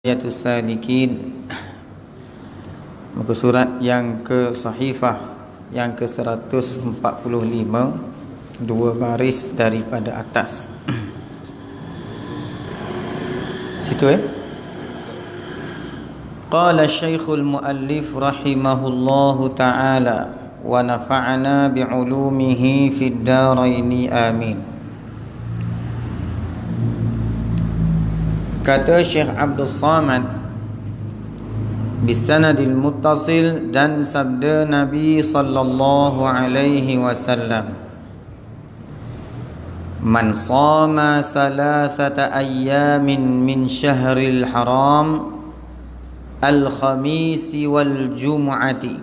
Hidayatus Salikin, muka surat yang ke sahifah yang ke 145, dua baris daripada atas. Situ Qala Syekhul Muallif rahimahullahu ta'ala wa nafa'ana bi'ulumihi fid daraini amin. Kata Syekh Abdul Samad bisanadil muttasil dan sabda Nabi sallallahu alaihi wasallam, man shama thalathata ayyamin min syahril haram al-khamisi wal jum'ati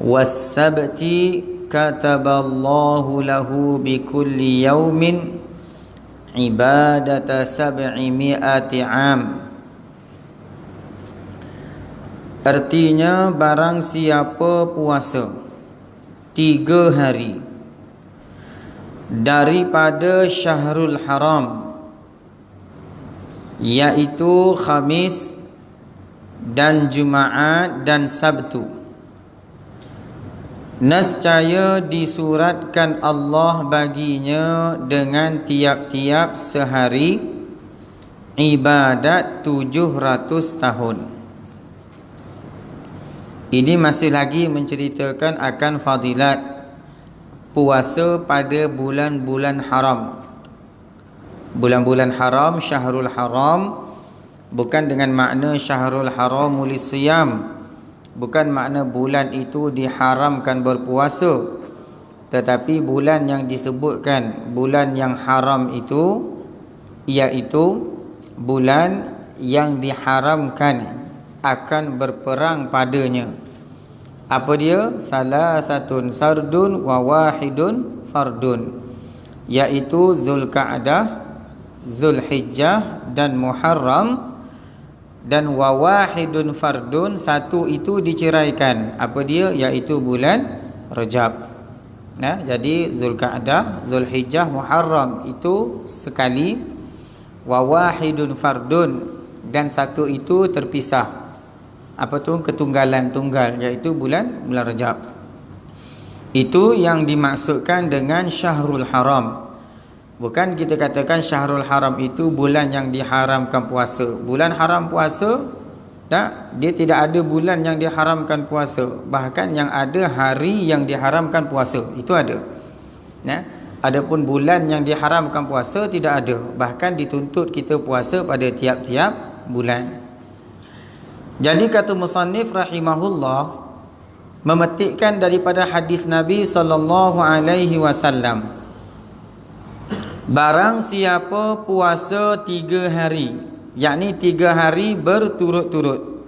was sabti kataballahu lahu bi kulli yawmin ibadata sab'imi'ati am. Artinya, barang siapa puasa 3 hari daripada Syahrul Haram, iaitu Khamis dan Jumaat dan Sabtu, nescaya disuratkan Allah baginya dengan tiap-tiap sehari ibadat 700 tahun. Ini masih lagi menceritakan akan fadilat puasa pada bulan-bulan haram. Bulan-bulan haram, Syahrul Haram, bukan dengan makna Syahrul Haram lisiyam, bukan makna bulan itu diharamkan berpuasa, tetapi bulan yang disebutkan bulan yang haram itu iaitu bulan yang diharamkan akan berperang padanya. Apa dia? Salasatun sardun wa wahidun fardun, iaitu Zulqa'dah, Zulhijjah dan Muharram. Dan wawahidun fardun, satu itu diceraikan. Apa dia? Iaitu bulan Rajab. Jadi Zulqa'dah, Zulhijjah, Muharram itu sekali. Wawahidun fardun, dan satu itu terpisah. Apa tu? Ketunggalan tunggal, iaitu bulan Rajab. Itu yang dimaksudkan dengan Syahrul Haram. Bukan kita katakan Syahrul Haram itu bulan yang diharamkan puasa. Bulan haram puasa, tak? Dia tidak ada bulan yang diharamkan puasa. Bahkan yang ada hari yang diharamkan puasa, itu ada. Adapun bulan yang diharamkan puasa tidak ada. Bahkan dituntut kita puasa pada tiap-tiap bulan. Jadi kata musannif rahimahullah, memetikkan daripada hadis Nabi sallallahu alaihi wasallam, barang siapa puasa 3 hari, yakni 3 hari berturut-turut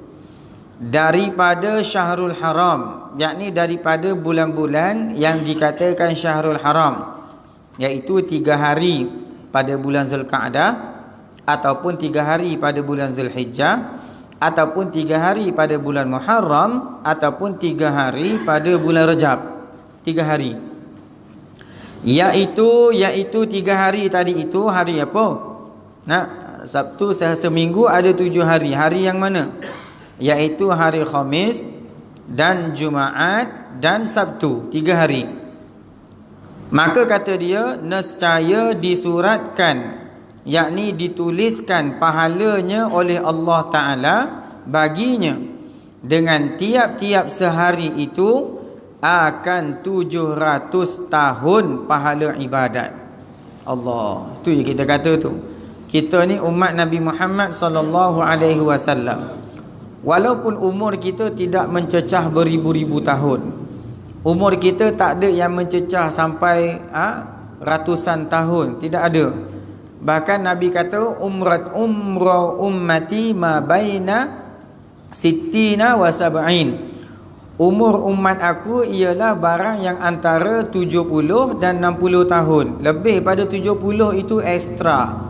daripada Syahrul Haram, yakni daripada bulan-bulan yang dikatakan Syahrul Haram, iaitu 3 hari pada bulan Zulqa'dah, ataupun 3 hari pada bulan Zulhijjah, ataupun 3 hari pada bulan Muharram, ataupun 3 hari pada bulan Rajab. 3 hari, Iaitu 3 hari tadi itu hari apa? Sabtu seminggu ada 7 hari. Hari yang mana? Iaitu hari Khamis dan Jumaat dan Sabtu, 3 hari. Maka kata dia, nescaya disuratkan, yakni dituliskan pahalanya oleh Allah Ta'ala baginya dengan tiap-tiap sehari itu akan 700 tahun pahala ibadat. Allah, tu yang kita kata tu. Kita ni umat Nabi Muhammad sallallahu alaihi wasallam. Walaupun umur kita tidak mencecah beribu-ribu tahun, umur kita tak ada yang mencecah sampai ratusan tahun, tidak ada. Bahkan Nabi kata umrah ummati ma baina sittina wa sab'in. Umur umat aku ialah barang yang antara 70 dan 60 tahun. Lebih pada 70 itu ekstra.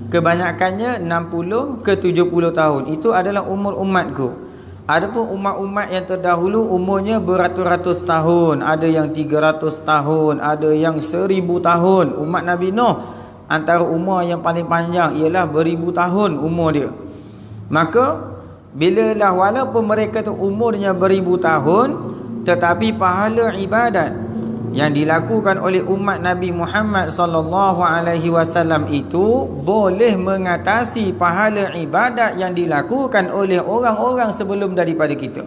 Kebanyakannya 60 ke 70 tahun. Itu adalah umur umatku. Adapun umat-umat yang terdahulu umurnya beratus-ratus tahun. Ada yang 300 tahun, ada yang 1000 tahun. Umat Nabi Nuh antara umur yang paling panjang ialah beribu tahun umur dia. Maka bilalah walaupun mereka tu umurnya beribu tahun, tetapi pahala ibadat yang dilakukan oleh umat Nabi Muhammad sallallahu alaihi wasallam itu boleh mengatasi pahala ibadat yang dilakukan oleh orang-orang sebelum daripada kita.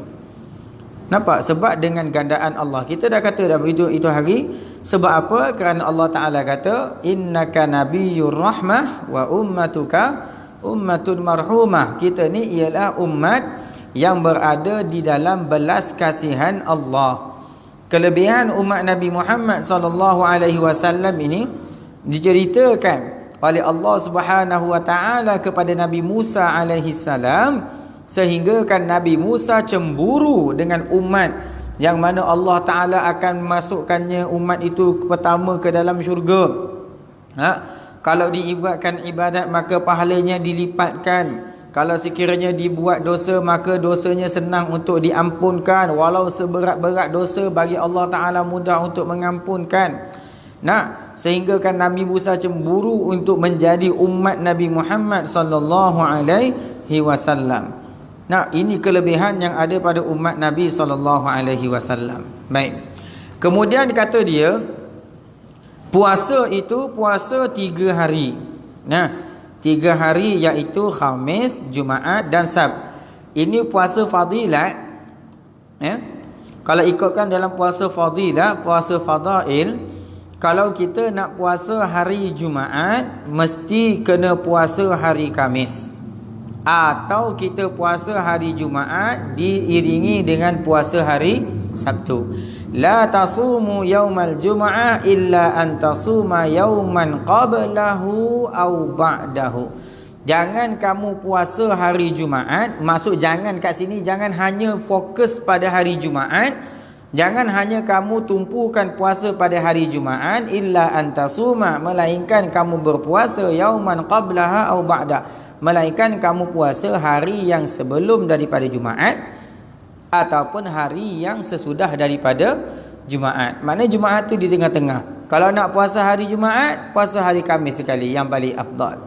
Nampak? Sebab dengan gandaan Allah. Kita dah kata dah itu hari. Sebab apa? Kerana Allah Ta'ala kata, innaka nabiyyur rahmah wa ummatuka ummatun marhumah. Kita ni ialah umat yang berada di dalam belas kasihan Allah. Kelebihan umat Nabi Muhammad sallallahu alaihi wasallam ini diceritakan oleh Allah Subhanahu wa taala kepada Nabi Musa alaihi salam, sehingga kan Nabi Musa cemburu dengan umat yang mana Allah Taala akan masukkannya umat itu pertama ke dalam syurga. Kalau dibuatkan ibadat maka pahalanya dilipatkan. Kalau sekiranya dibuat dosa maka dosanya senang untuk diampunkan. Walau seberat-berat dosa bagi Allah Ta'ala mudah untuk mengampunkan. Sehingga kan Nabi Musa cemburu untuk menjadi umat Nabi Muhammad sallallahu alaihi wasallam. Ini kelebihan yang ada pada umat Nabi sallallahu alaihi wasallam. Baik. Kemudian kata dia, puasa itu puasa 3 hari. 3 hari iaitu Khamis, Jumaat dan Sabt. Ini puasa fadilat. Kalau ikutkan dalam puasa fadilat, puasa fadail, kalau kita nak puasa hari Jumaat, mesti kena puasa hari Khamis. Atau kita puasa hari Jumaat diiringi dengan puasa hari Sabtu. La tasumu yaumal jum'ah illa an tasuma yauman qablahu aw ba'dahu. Jangan kamu puasa hari Jumaat. Maksud jangan kat sini, jangan hanya fokus pada hari Jumaat. Jangan hanya kamu tumpukan puasa pada hari Jumaat, illa an tasuma, melainkan kamu berpuasa yauman qablaha aw ba'da, melainkan kamu puasa hari yang sebelum daripada Jumaat ataupun hari yang sesudah daripada Jumaat. Maknanya Jumaat tu di tengah-tengah. Kalau nak puasa hari Jumaat, puasa hari Khamis sekali yang paling afdal.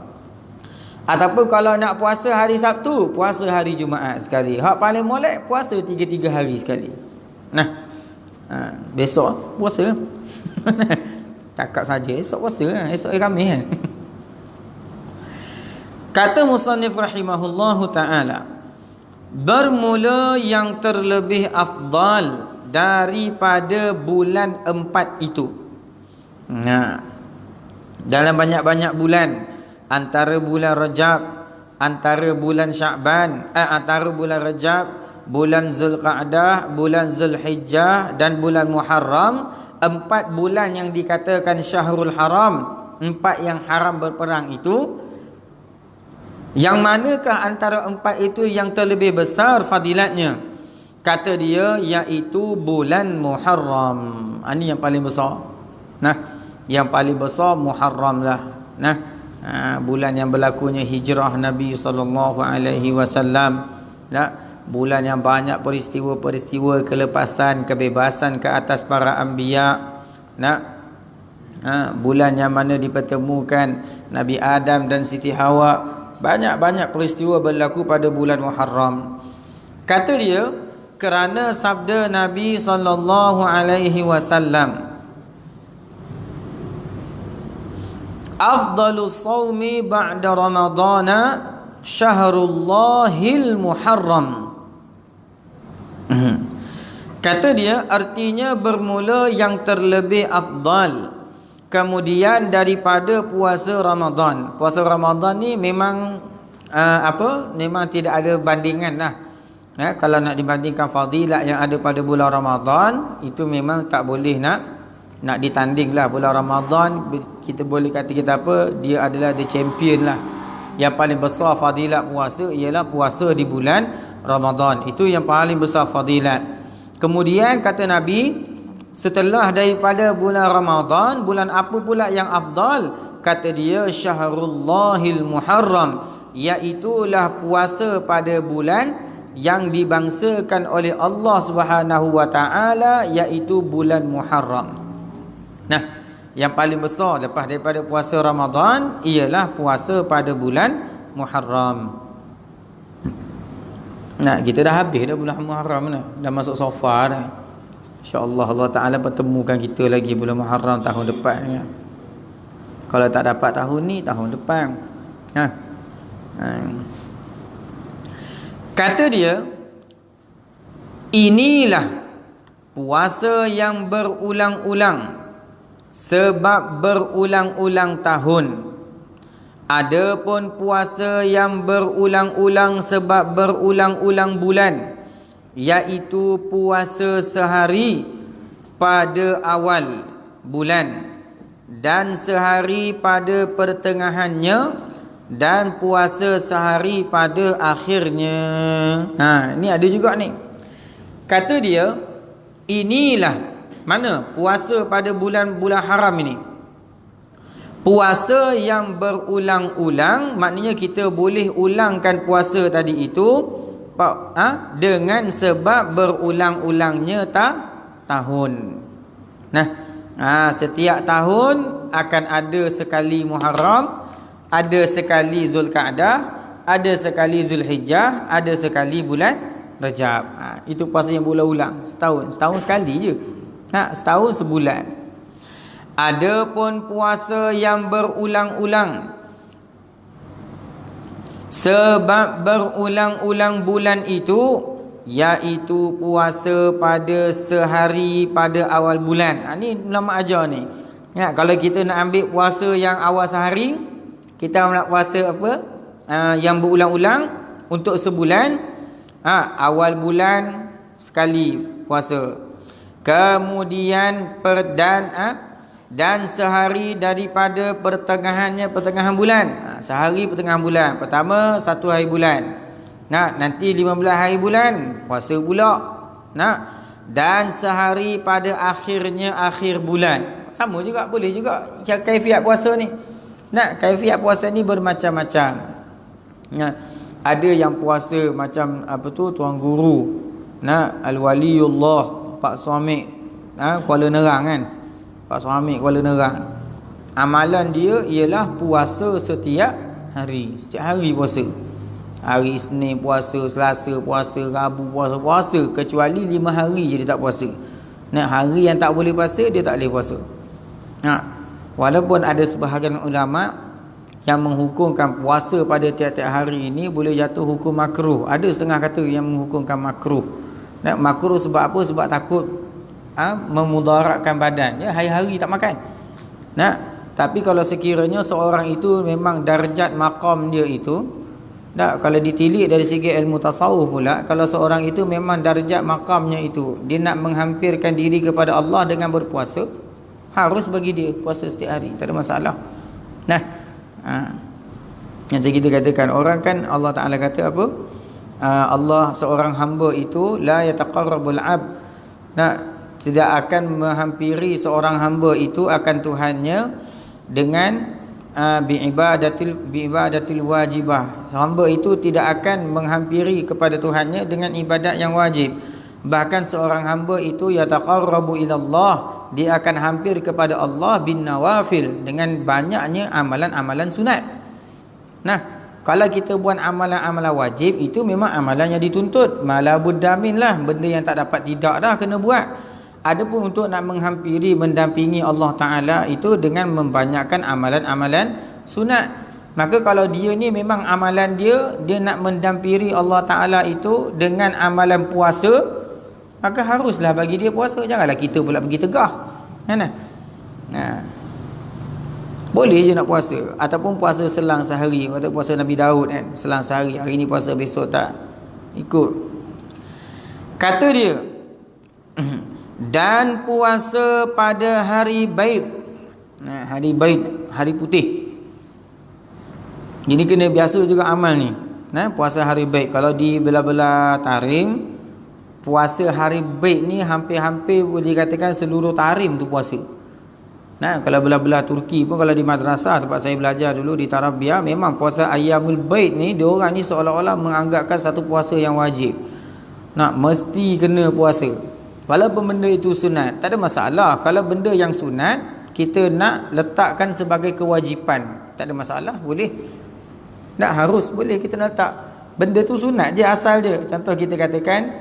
Ataupun kalau nak puasa hari Sabtu, puasa hari Jumaat sekali. Hak paling molek puasa 3 hari sekali. Besok puasa. Cakap saja esok puasa, esok hari Khamis kan. Kata musannif rahimahullahu taala, bermula yang terlebih afdal daripada bulan 4 itu. Dalam banyak-banyak bulan, antara bulan Rajab, antara bulan Sya'ban, antara bulan Rajab, bulan Zulqa'dah, bulan Zulhijjah dan bulan Muharram, 4 bulan yang dikatakan Syahrul Haram, 4 yang haram berperang itu. Yang manakah antara 4 itu yang terlebih besar fadilatnya? Kata dia, iaitu bulan Muharram. Ini yang paling besar. Yang paling besar Muharram lah. Bulan yang berlakunya hijrah Nabi sallallahu alaihi wasallam. Bulan yang banyak peristiwa-peristiwa kelepasan, kebebasan ke atas para anbiya. Bulan yang mana dipertemukan Nabi Adam dan Siti Hawa. Banyak-banyak peristiwa berlaku pada bulan Muharram. Kata dia, kerana sabda Nabi sallallahu alaihi wasallam, afdalus shaumi ba'da ramadana syahrullahil muharram. Kata dia, artinya bermula yang terlebih afdal kemudian daripada puasa Ramadan. Puasa Ramadan ni memang memang tidak ada bandingan lah. Kalau nak dibandingkan fadilat yang ada pada bulan Ramadan, itu memang tak boleh nak ditanding lah. Bulan Ramadan kita boleh kata dia adalah the champion lah. Yang paling besar fadilat puasa ialah puasa di bulan Ramadan. Itu yang paling besar fadilat. Kemudian kata Nabi, setelah daripada bulan Ramadan, bulan apa pula yang afdal? Kata dia, Syahrullahil Muharram, iaitulah puasa pada bulan yang dibangsakan oleh Allah Subhanahu wa taala, iaitu bulan Muharram. Yang paling besar lepas daripada puasa Ramadan ialah puasa pada bulan Muharram. Nah, kita dah habis dah bulan Muharram dah. Dah masuk Safar dah. InsyaAllah Allah Ta'ala pertemukan kita lagi bulan Muharram tahun depan ya. Kalau tak dapat tahun ni, tahun depan. Kata dia, inilah puasa yang berulang-ulang sebab berulang-ulang tahun. Adapun puasa yang berulang-ulang sebab berulang-ulang bulan, iaitu puasa sehari pada awal bulan dan sehari pada pertengahannya dan puasa sehari pada akhirnya. Ni ada juga ni. Kata dia, inilah mana puasa pada bulan-bulan haram ini. Puasa yang berulang-ulang, maknanya kita boleh ulangkan puasa tadi itu dengan sebab berulang-ulangnya tahun. Setiap tahun akan ada sekali Muharram, ada sekali Zulkaadah, ada sekali Zulhijjah, ada sekali bulan Rajab. Itu puasa yang berulang-ulang setahun sekali je. Setahun sebulan. Adapun puasa yang berulang-ulang sebab berulang-ulang bulan itu, iaitu puasa pada sehari pada awal bulan. Ni ulama ajar ni. Kalau kita nak ambil puasa yang awal sehari, kita nak puasa apa? Yang berulang-ulang untuk sebulan. Awal bulan sekali puasa. Kemudian dan sehari daripada pertengahan bulan. Sehari pertengahan bulan. Pertama 1 hari bulan. Nanti 15 hari bulan puasa pula. Dan sehari pada akhir bulan. Sama juga, boleh juga kaifiat puasa ni. Kaifiat puasa ni bermacam-macam. Ada yang puasa macam Tuan Guru, Al-Waliullah Pak Suami Kuala Nerang kan. Pak Suami Kuala Nerang. Amalan dia ialah puasa setiap hari. Setiap hari puasa. Hari Isnin puasa, Selasa puasa, Rabu puasa. Kecuali 5 hari je dia tak puasa. Hari yang tak boleh puasa, dia tak boleh puasa. Walaupun ada sebahagian ulama yang menghukumkan puasa pada tiap-tiap hari ini boleh jatuh hukum makruh. Ada setengah kata yang menghukumkan makruh. Makruh sebab apa? Sebab takut memudaratkan badan. Hari-hari tak makan. Tapi kalau sekiranya seorang itu memang darjat maqam dia itu, kalau ditilik dari segi ilmu tasawuf pula, kalau seorang itu memang darjat maqamnya itu, dia nak menghampirkan diri kepada Allah dengan berpuasa, harus bagi dia puasa setiap hari, tak ada masalah. Macam kita katakan, orang kan Allah Ta'ala kata apa? Allah, seorang hamba itu la yataqarrabul abd, tidak akan menghampiri seorang hamba itu akan Tuhannya dengan biibadatil wajibah. Hamba itu tidak akan menghampiri kepada Tuhannya dengan ibadat yang wajib. Bahkan seorang hamba itu yataqarrabu ilallah, dia akan hampir kepada Allah bin nawafil, dengan banyaknya amalan-amalan sunat. Kalau kita buat amalan-amalan wajib, itu memang amalan yang dituntut, malabuddamin lah, benda yang tak dapat tidak dah kena buat. Adapun untuk nak menghampiri, mendampingi Allah Ta'ala itu dengan membanyakkan amalan-amalan sunat. Maka kalau dia ni memang amalan dia nak mendampingi Allah Ta'ala itu dengan amalan puasa, maka haruslah bagi dia puasa. Janganlah kita pula pergi tegah. Boleh je nak puasa. Ataupun puasa selang sehari. Kata puasa Nabi Daud kan, selang sehari, hari ni puasa, besok tak ikut. Kata dia, dan puasa pada hari Baid. Hari Baid, hari putih. Ini kena biasa juga amal ni. Puasa hari Baid. Kalau di belah-belah tarim, puasa hari Baid ni hampir-hampir boleh katakan seluruh tarim tu puasa. Kalau belah-belah Turki pun, kalau di madrasah tempat saya belajar dulu di Tarabiyah, memang puasa Ayyamul Baid ni, diorang ni seolah-olah menganggapkan satu puasa yang wajib. Mesti kena puasa. Walaupun benda itu sunat, tak ada masalah. Kalau benda yang sunat, kita nak letakkan sebagai kewajipan, tak ada masalah, boleh. Tak harus, boleh kita letak. Benda tu sunat je, asal dia. Contoh kita katakan,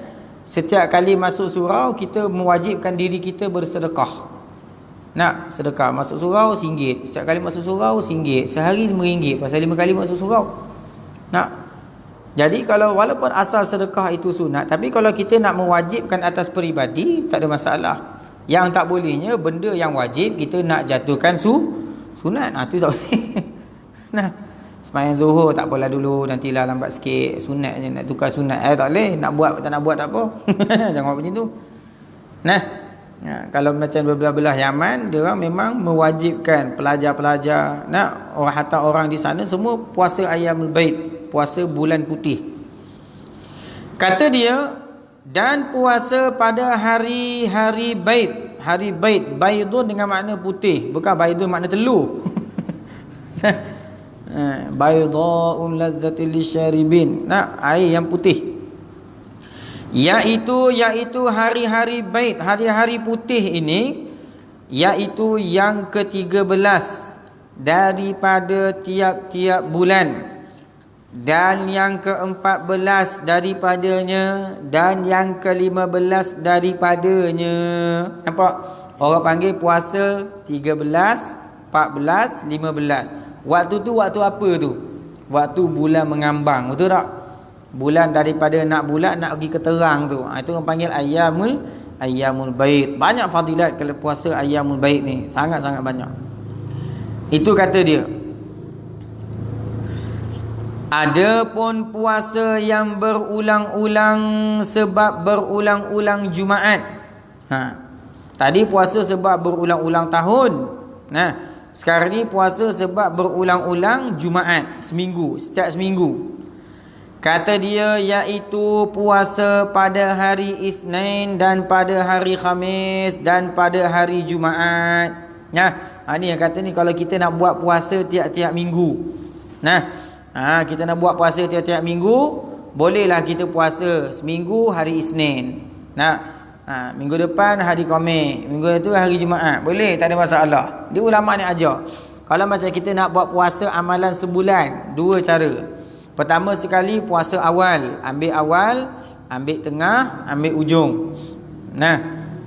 setiap kali masuk surau, kita mewajibkan diri kita bersedekah. Nak sedekah, masuk surau RM1. Setiap kali masuk surau RM1. Sehari RM5. Pasal 5 kali masuk surau. Nak. Jadi kalau walaupun asal sedekah itu sunat, tapi kalau kita nak mewajibkan atas peribadi, tak ada masalah. Yang tak bolehnya benda yang wajib kita nak jatuhkan sunat. Itu tak boleh. Nah, sembahyang zuhur tak apalah dulu, nantilah lambat sikit, sunat je nak tukar sunat. Tak boleh, nak buat tak nak buat tak apa. Jangan buat macam tu. Nah, kalau macam belah-belah Yaman, dia orang memang mewajibkan pelajar-pelajar, hatta orang di sana semua puasa ayyamul baid, puasa bulan putih. Kata dia, dan puasa pada hari-hari baid. Hari baid, baidun dengan makna putih, bukan baidun makna telur. Baydha'un lazzatil lisyaribin. Air yang putih. Iaitu hari-hari baid, hari-hari putih ini, iaitu yang ke-13 daripada tiap-tiap bulan, dan yang ke-14 daripadanya, dan yang ke-15 daripadanya. Nampak? Orang panggil puasa 13, 14, 15. Waktu tu waktu apa tu? Waktu bulan mengambang, betul tak? Bulan daripada nak bulat nak pergi ke terang tu. Itu orang panggil ayyamul baid. Banyak fadilat kalau puasa ayyamul baid ni, sangat-sangat banyak. Itu kata dia. Adapun puasa yang berulang-ulang sebab berulang-ulang Jumaat. Tadi puasa sebab berulang-ulang tahun. Sekarang ni puasa sebab berulang-ulang Jumaat, seminggu, setiap seminggu. Kata dia, iaitu puasa pada hari Isnin dan pada hari Khamis dan pada hari Jumaat. Ni yang kata ni, kalau kita nak buat puasa tiap-tiap minggu. Kita nak buat puasa tiap-tiap minggu, bolehlah kita puasa seminggu hari Isnin. Minggu depan hari Khamis, minggu itu hari Jumaat. Boleh, tak ada masalah. Dia ulama ni ajar. Kalau macam kita nak buat puasa amalan sebulan, dua cara. Pertama sekali puasa awal, ambil tengah, ambil ujung.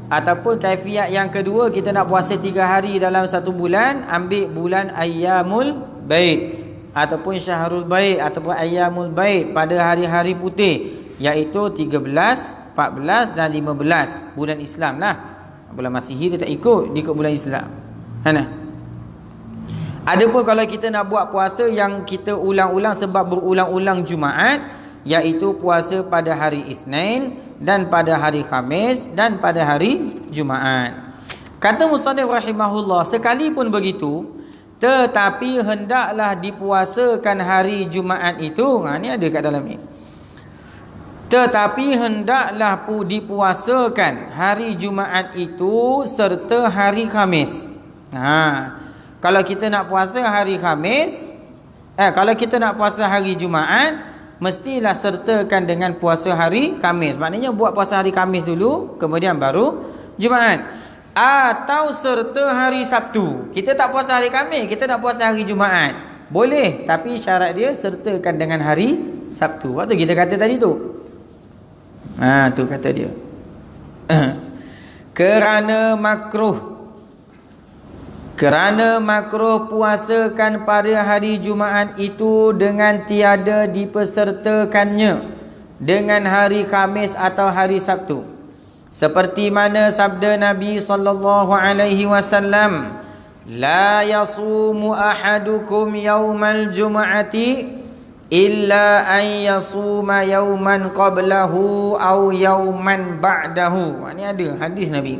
Ataupun kaifiat yang kedua, kita nak puasa 3 hari dalam satu bulan, ambil bulan ayyamul baid ataupun syahrul baid ataupun ayyamul baid pada hari-hari putih, iaitu 13, 14 dan 15 bulan Islam lah. Bulan Masihi dia tak ikut, dia ikut bulan Islam. Adapun kalau kita nak buat puasa yang kita ulang-ulang sebab berulang-ulang Jumaat, iaitu puasa pada hari Isnin dan pada hari Khamis dan pada hari Jumaat. Kata musannif rahimahullah, sekalipun begitu, tetapi hendaklah dipuasakan hari Jumaat itu. Ni ada kat dalam ni. Tetapi hendaklah dipuasakan hari Jumaat itu serta hari Khamis. Kalau kita nak puasa hari Khamis, kalau kita nak puasa hari Jumaat, mestilah sertakan dengan puasa hari Khamis. Maknanya buat puasa hari Khamis dulu, kemudian baru Jumaat. Atau serta hari Sabtu. Kita tak puasa hari Khamis, kita nak puasa hari Jumaat. Boleh, tapi syarat dia sertakan dengan hari Sabtu. Waktu kita kata tadi tu. Tu kata dia. Kerana makruh puasakan pada hari Jumaat itu dengan tiada dipesertakannya dengan hari Khamis atau hari Sabtu. Seperti mana sabda Nabi sallallahu alaihi wasallam, la yasumu ahadukum yaumal jum'ati illa an yasuma yauman qablahu aw yauman ba'dahu. Ini ada hadis Nabi.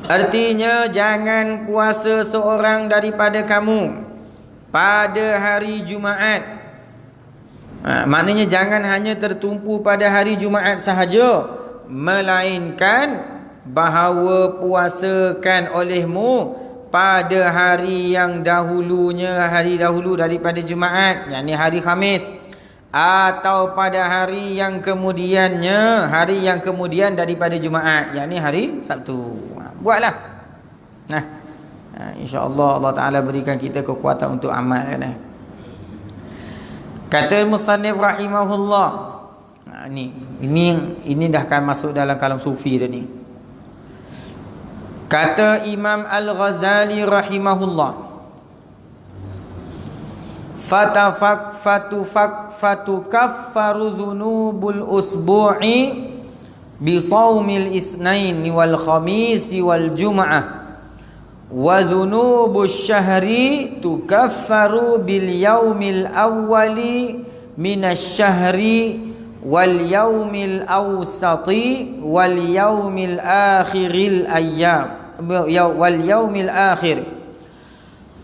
Artinya, jangan puasa seorang daripada kamu pada hari Jumaat. Maknanya jangan hanya tertumpu pada hari Jumaat sahaja, melainkan bahawa puasakan olehmu pada hari yang dahulunya, hari dahulu daripada Jumaat, yakni hari Khamis, atau pada hari yang kemudiannya, hari yang kemudian daripada Jumaat, yakni hari Sabtu. Buatlah. InsyaAllah Allah Ta'ala berikan kita kekuatan untuk amal kan. Kata musannif rahimahullah, ini dah akan masuk dalam kalam sufi dah ni. Kata Imam Al-Ghazali rahimahullah, fatukaffaru dhunubul usbu'i bisawmil isnain wal khamis wal jum'ah wa dhunubus syahri tukaffaru bil yaumil awwali minasy syahri wal yaumil awsati wal yaumil akhiril ayyam wal yaumil akhir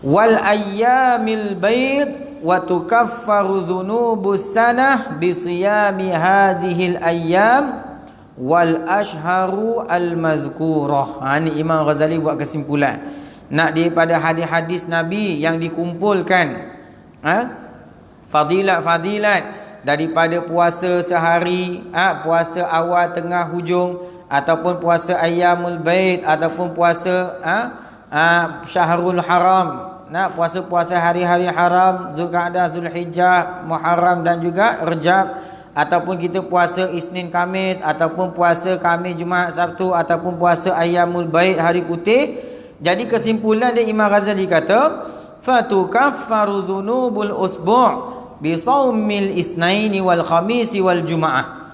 wal ayyamil bayd wa tukaffaru dhunubus sanah bi siyami hadhil ayyam wal ashharu al mazkurah. Ni Imam Ghazali buat kesimpulan. Nak daripada hadis-hadis Nabi yang dikumpulkan, fadilat-fadilat daripada puasa sehari, puasa awal, tengah, hujung, ataupun puasa ayyamul baid, ataupun puasa syahrul haram, puasa-puasa hari-hari haram, Zulqa'dah, Zulhijjah, Muharram dan juga Rejab, ataupun kita puasa Isnin Khamis, ataupun puasa Khamis Jumaat Sabtu, ataupun puasa ayyamul baid, hari putih. Jadi kesimpulan dari Imam Ghazali kata, fatukaffaru dhunubul usbu' bisawmil isnaini wal khamisi wal jum'ah.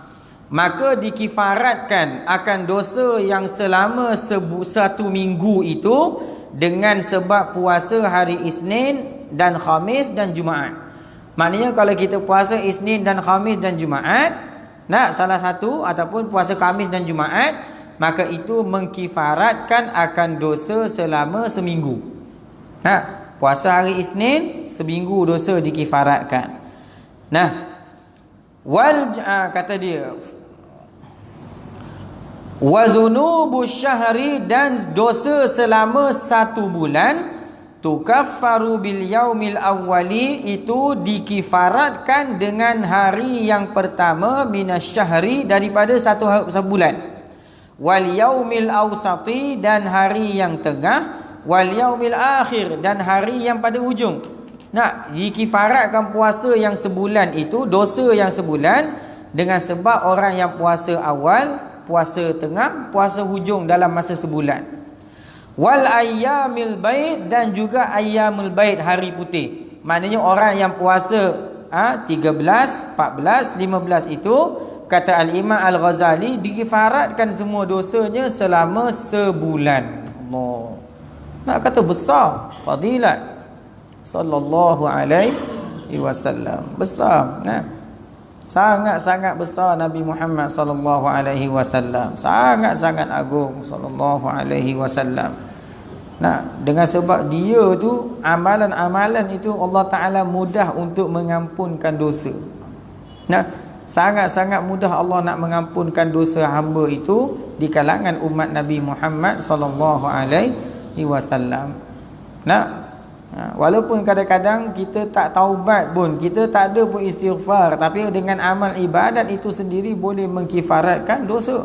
Maka dikifaratkan akan dosa yang selama satu minggu itu dengan sebab puasa hari Isnin dan Khamis dan Jumaat. Maknanya kalau kita puasa Isnin dan Khamis dan Jumaat, salah satu, ataupun puasa Khamis dan Jumaat, maka itu mengkifaratkan akan dosa selama seminggu. Puasa hari Isnin, seminggu dosa dikifaratkan. Kata dia, wa dhunubus syahri, dan dosa selama satu bulan, tukaffaru bil yaumil awwali, itu dikifaratkan dengan hari yang pertama minasyahri, daripada satu bulan, wal yaumil awsati, dan hari yang tengah, wal yaumil akhir, dan hari yang pada hujung. Dikifaratkan puasa yang sebulan itu, dosa yang sebulan, dengan sebab orang yang puasa awal, puasa tengah, puasa hujung dalam masa sebulan. Wal ayyamil baid, dan juga ayyamul baid, hari putih. Maknanya orang yang puasa 13, 14, 15 itu, kata Al-Imam Al-Ghazali, dikifaratkan semua dosanya selama sebulan. Allah, nak kata besar fadilat sallallahu alaihi wasallam. Besar, sangat-sangat besar Nabi Muhammad sallallahu alaihi wasallam, sangat-sangat agung sallallahu alaihi wasallam. Dengan sebab dia tu, amalan-amalan itu Allah Ta'ala mudah untuk mengampunkan dosa. Sangat-sangat mudah Allah nak mengampunkan dosa hamba itu di kalangan umat Nabi Muhammad sallallahu alaihi wasallam. Walaupun kadang-kadang kita tak taubat pun, kita tak ada pun istighfar, tapi dengan amal ibadat itu sendiri boleh mengkifaratkan dosa.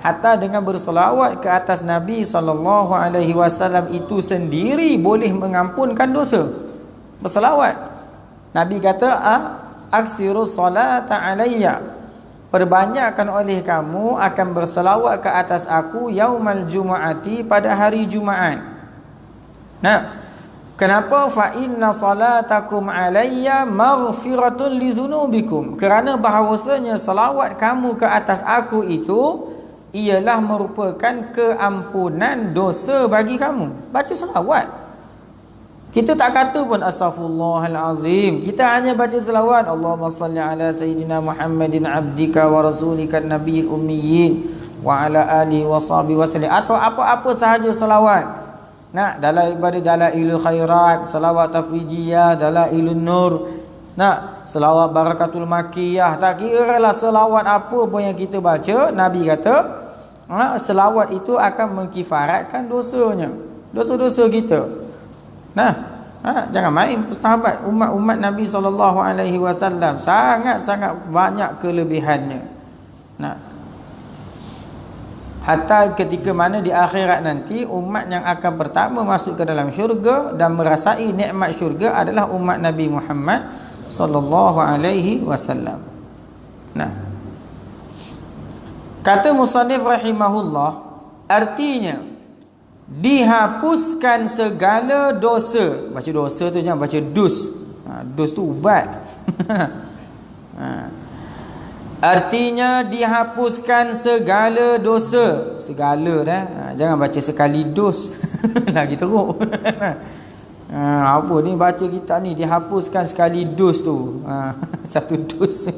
Hatta dengan berselawat ke atas Nabi sallallahu alaihi wasallam itu sendiri boleh mengampunkan dosa. Berselawat, Nabi kata, aksiru salata alayya, perbanyakkan oleh kamu akan berselawat ke atas aku yaumal jumu'ati, pada hari Jumaat. Kenapa? Fa inna salatakum alayya maghfiratun li dhunubikum, kerana bahawasanya selawat kamu ke atas aku itu ialah merupakan keampunan dosa bagi kamu. Baca selawat, kita tak kata pun astaghfirullahalazim, kita hanya baca selawat, Allahumma salli ala sayyidina Muhammadin abdika wa rasulika nabiyil ummiyin wa ala alihi wa sahbihi wasallam, atau apa-apa sahaja selawat. Daripada dalailul khairat, selawat tafwijiyah, dalailun nur, selawat barakatul makiyah, tak kira lah selawat apa pun yang kita baca, Nabi kata selawat itu akan mengkifaratkan dosanya, dosa-dosa kita. Jangan main sahabat, umat Nabi SAW sangat-sangat banyak kelebihannya. Hatta ketika mana di akhirat nanti umat yang akan pertama masuk ke dalam syurga dan merasai nikmat syurga adalah umat Nabi Muhammad sallallahu alaihi wasallam. Nah, kata musannif rahimahullah, artinya dihapuskan segala dosa. Baca dosa tu jangan baca dus. Dus tu ubat. Artinya dihapuskan segala dosa. Segala dah. Jangan baca sekali dos. Lagi teruk. Apa ni baca kita ni dihapuskan sekali dos tu. Satu dos.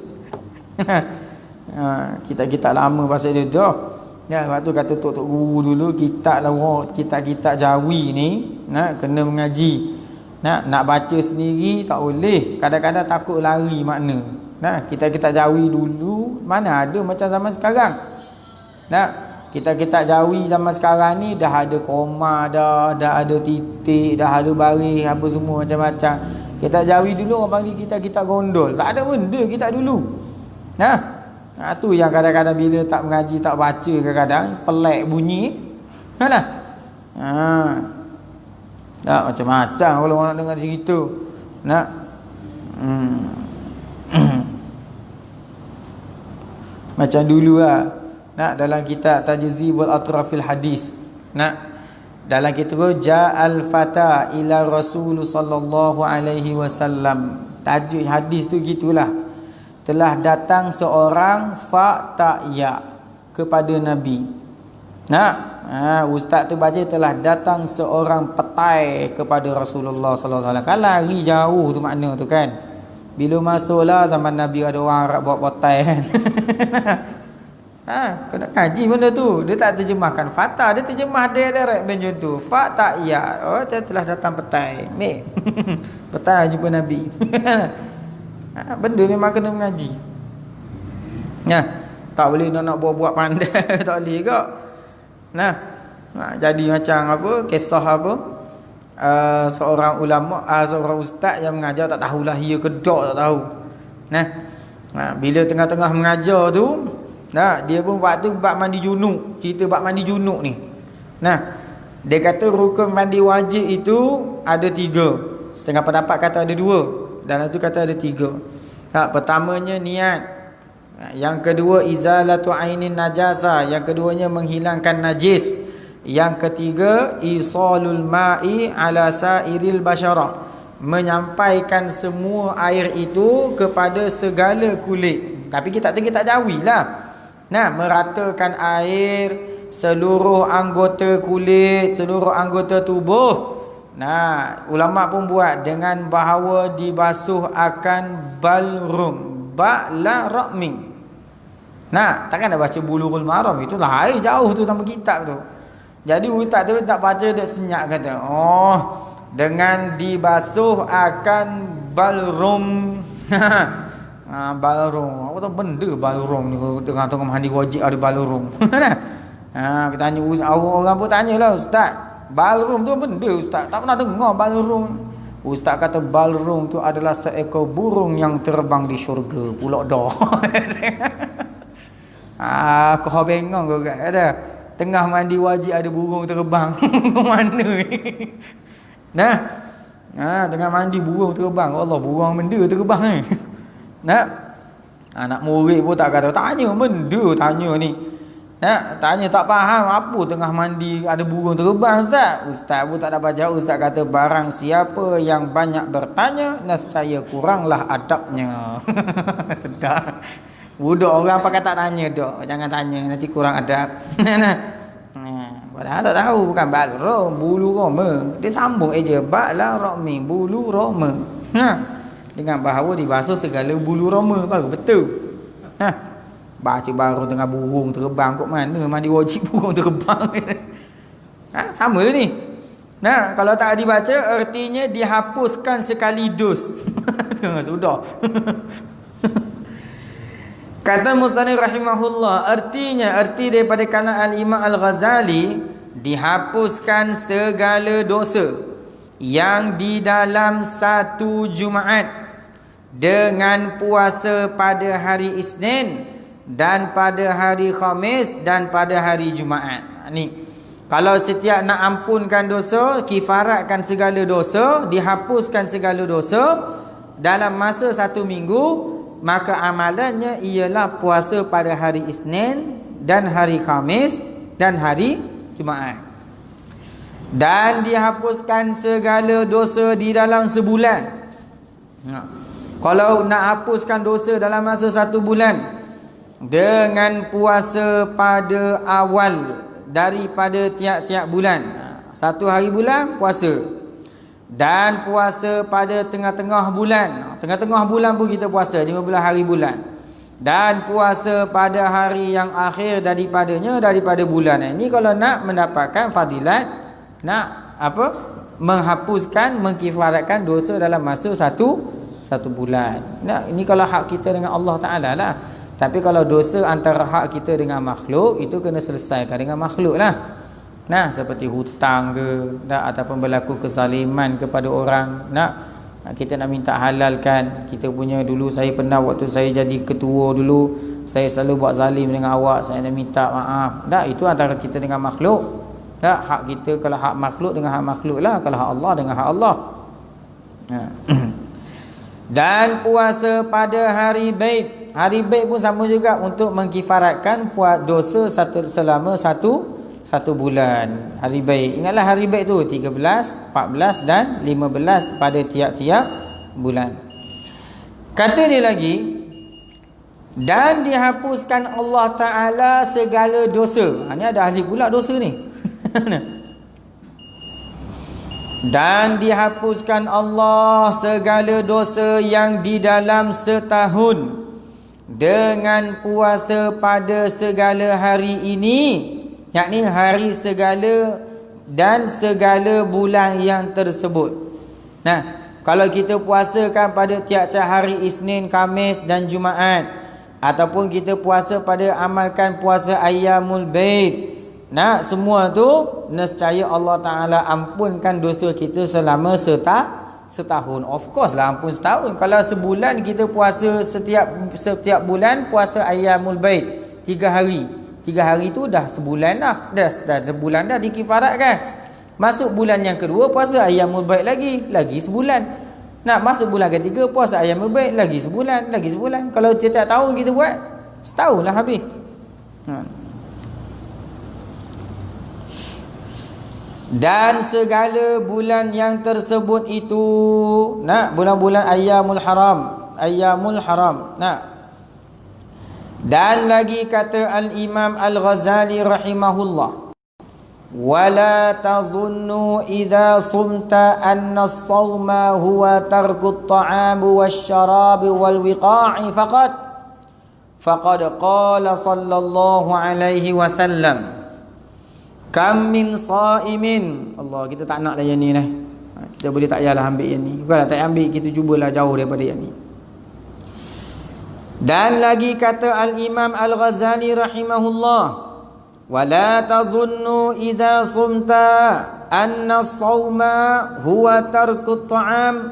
Kita lama pasal dia dah. Ya, waktu kata tok guru dulu kitab Jawi ni kena mengaji. Nak baca sendiri tak boleh. Kadang-kadang takut lari makna. Kita Jawi dulu mana ada macam zaman sekarang. Kita Jawi zaman sekarang ni dah ada koma dah ada titik, dah ada baris apa semua macam-macam. Kita Jawi dulu orang panggil kita gondol. Tak ada benda kita dulu. Tu yang kadang-kadang bila tak mengaji tak baca kadang-kadang pelik bunyi. Macam-macam kalau orang nak dengar cerita. Macam dulu dalam kitab Tajzibul Atrafil Hadis. Dalam kitab Ja'al Fata ila Rasul sallallahu alaihi wasallam. Tajuk hadis tu gitulah. Telah datang seorang fa tak ya kepada Nabi. Ustaz tu baca telah datang seorang petai kepada Rasulullah sallallahu alaihi wasallam. Kan lari jauh tu makna tu kan. Bila masuklah zaman Nabi ada orang Arab buat petai kan. Kau nak kaji benda tu. Dia tak terjemahkan fata, dia terjemah direct macam tu. Fa tak ya. Dia telah datang petai. Petai jumpa Nabi. Benda memang kena mengaji. Tak boleh nak buat-buat pandai. Tak boleh ke. Jadi macam apa, kisah apa, seorang ulama, seorang ustaz yang mengajar tak tahulah ya ke tak tahu. Bila tengah-tengah mengajar tu, dia pun waktu bab mandi junub, cerita bab mandi junub ni. Dia kata rukun mandi wajib itu ada 3. Setengah pendapat kata ada 2, dalam tu kata ada 3. Pertamanya niat. Yang kedua izalatu ainin najasa, yang keduanya menghilangkan najis. Yang ketiga isalul ma'i ala sairil basyarah, menyampaikan semua air itu kepada segala kulit. Tapi kita tak jawilah. Meratakan air seluruh anggota kulit, seluruh anggota tubuh. Ulama pun buat dengan bahawa dibasuh akan balrum ba'la ra'mi. Takkan nak baca bulughul maram, itulah air jauh tu nama kitab tu. Jadi ustaz tu tak baca, dia senyap kata, dengan dibasuh akan balrum. Balrum, apa tu benda balrum ni? Tengah-tengah mandi wajib ada balrum. Kita tanya orang pun tanyalah, ustaz, balrum tu benda ustaz? Tak pernah dengar balrum. Ustaz kata balrum tu adalah seekor burung yang terbang di syurga. Pulak dah. Kau bengong kau kata. Tengah mandi wajib ada burung terbang. Mana ni? Tengah mandi burung terbang. Allah, burung benda terbang ni. Anak murid pun tak kata, tanya benda, tanya ni. Tanya tak faham apa tengah mandi ada burung terbang ustaz. Ustaz pun tak dapat jawab. Ustaz kata barang siapa yang banyak bertanya nescaya kuranglah adabnya. Sedap. Budak orang pakai tak tanya dok. Jangan tanya nanti kurang adab. Padahal tak tahu bukan balrum bulu roma. Dia sambung aja ba'la ra'mi bulu roma. Dengan bahawa dibasuh segala bulu roma baru betul. Baca baru tengah burung terbang kok mana mandi wajib burung terbang. Sama ni. Kalau tak dibaca artinya dihapuskan sekali dos. Sudah. Kata musannif rahimahullah, arti daripada kalam al-Imam Al-Ghazali, dihapuskan segala dosa yang di dalam satu Jumaat dengan puasa pada hari Isnin dan pada hari Khamis dan pada hari Jumaat. Ni kalau setiap nak ampunkan dosa, kifaratkan segala dosa, dihapuskan segala dosa dalam masa 1 minggu, maka amalannya ialah puasa pada hari Isnin dan hari Khamis dan hari Jumaat. Dan dihapuskan segala dosa di dalam sebulan. Kalau nak hapuskan dosa dalam masa 1 bulan, dengan puasa pada awal daripada tiap-tiap bulan, 1 hari bulan puasa, dan puasa pada tengah-tengah bulan. Tengah-tengah bulan pun kita puasa 15 hari bulan, dan puasa pada hari yang akhir daripada bulan. Ini kalau nak mendapatkan fadilat, nak apa, menghapuskan, mengkifaratkan dosa dalam masa satu bulan. Nah, ini kalau hak kita dengan Allah Ta'ala lah. Tapi kalau dosa antara hak kita dengan makhluk, itu kena selesaikan dengan makhluk lah. Nah, seperti hutang ke, ataupun berlaku kezaliman kepada orang. Kita nak minta halalkan. Kita punya dulu, saya pernah waktu saya jadi ketua dulu, saya selalu buat zalim dengan awak, saya nak minta maaf. Itu antara kita dengan makhluk. Hak kita kalau hak makhluk dengan hak makhluk lah. Kalau hak Allah dengan hak Allah. Dan puasa pada hari Bait. Hari Bait pun sama juga untuk mengkifaratkan dosa selama satu bulan. Hari Bait, ingatlah hari Bait tu 13, 14 dan 15 pada tiap-tiap bulan. Kata dia lagi, dan dihapuskan Allah Ta'ala segala dosa. Ni ada ahli pula dosa ni. Dan dihapuskan Allah segala dosa yang di dalam setahun dengan puasa pada segala hari ini, yakni hari segala dan segala bulan yang tersebut. Kalau kita puasakan pada tiap-tiap hari Isnin, Khamis dan Jumaat, ataupun kita puasa pada amalkan puasa Ayyamul Bait, semua tu nescaya Allah Ta'ala ampunkan dosa kita selama setahun. Of course lah ampun setahun. Kalau sebulan kita puasa setiap bulan puasa Ayyamul Bait 3 hari. 3 hari tu dah sebulan dah. Dah sebulan dah dikifaratkan. Masuk bulan yang kedua puasa Ayyamul Bait lagi sebulan. Masuk bulan ketiga puasa Ayyamul Bait lagi sebulan. Kalau tiap tahun kita buat, setahun lah habis. Dan segala bulan yang tersebut itu, bulan-bulan Ayyamul Haram. Dan lagi kata Al-Imam Al-Ghazali rahimahullah, wala tazunnu idza sumta anna as-sawma huwa tarku at-ta'am wash-sharab wal-wiqa'i faqad qala sallallahu alaihi wasallam, kam min sa'imin. Allah, kita tak nak lah yang ni. Kita boleh tak payahlah ambil yang ni. Bukanlah tak ambil, kita cubalah jauh daripada yang ni. Dan lagi kata Al-Imam Al-Ghazali rahimahullah, wala tazunnu idza sumta anna as-sawma huwa tarku at-ta'am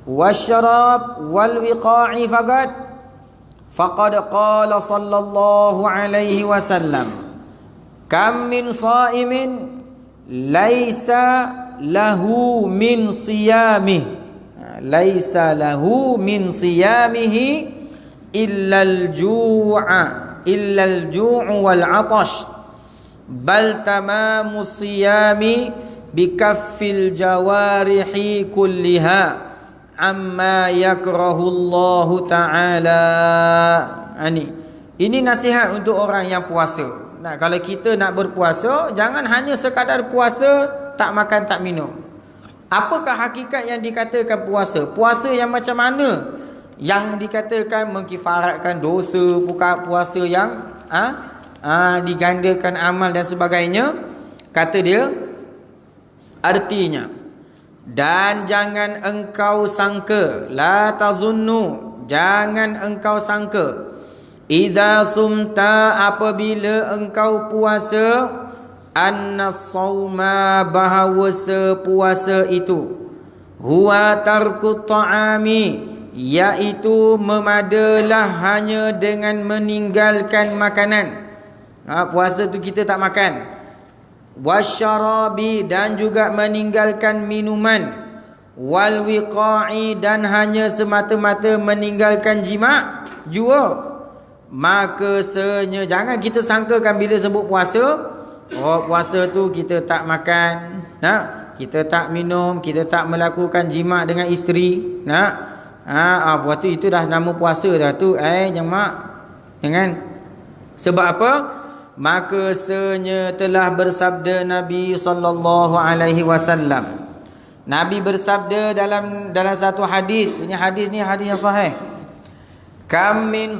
wash-sharab wal-wiqa'i faqad qala sallallahu alaihi wasallam, kam min sa'imin laisa lahu min siyamihi illa al-ju'u wal 'atash bal tamamu siyami bikaffil jawarihi kulliha amma yakrahu Allah Ta'ala. Ini nasihat untuk orang yang puasa. Kalau kita nak berpuasa, jangan hanya sekadar puasa, tak makan tak minum. Apakah hakikat yang dikatakan puasa? Puasa yang macam mana? Yang dikatakan mengkifaratkan dosa, bukan puasa yang digandakan amal dan sebagainya. Kata dia, artinya, dan jangan engkau sangka, la tazunnu, jangan engkau sangka, idza sumta, apabila engkau puasa, anna sauma, bahawa puasa itu, huwa tarku ta'ami, iaitu memadalah hanya dengan meninggalkan makanan. Puasa tu kita tak makan. Wasyarabi, dan juga meninggalkan minuman. Wal wiqa'i, dan hanya semata-mata meninggalkan jima' jua. Maka jangan kita sangkakan bila sebut puasa, puasa tu kita tak makan, kita tak minum, kita tak melakukan jima' dengan isteri, waktu itu dah nama puasa dah tu. Jangan. Sebab apa? Maka telah bersabda Nabi SAW. Nabi bersabda dalam satu hadis. Ini hadis yang sahih. Kam min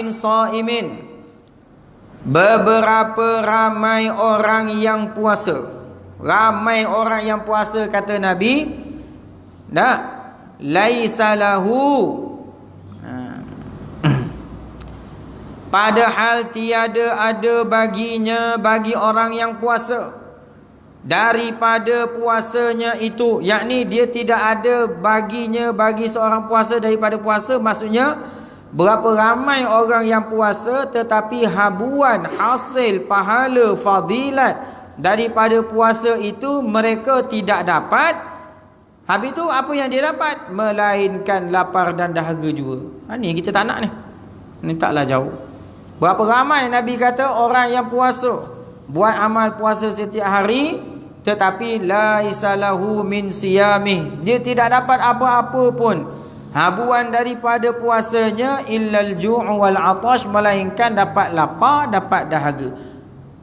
shaimin. Beberapa ramai orang yang puasa. Ramai orang yang puasa, kata Nabi. Laisa lahu. Padahal tiada ada baginya, bagi orang yang puasa, daripada puasanya itu, yakni dia tidak ada baginya bagi seorang puasa daripada puasa. Maksudnya berapa ramai orang yang puasa, tetapi habuan, hasil, pahala, fadilat daripada puasa itu mereka tidak dapat. Habis tu apa yang dia dapat? Melainkan lapar dan dahaga jua. Ni kita tak nak ni. Ni taklah jauh. Berapa ramai Nabi kata orang yang puasa, buat amal puasa setiap hari, tetapi laisa lahu min siyamih, dia tidak dapat apa-apa pun habuan daripada puasanya, illal ju' wal 'atash, melainkan dapat lapar, dapat dahaga.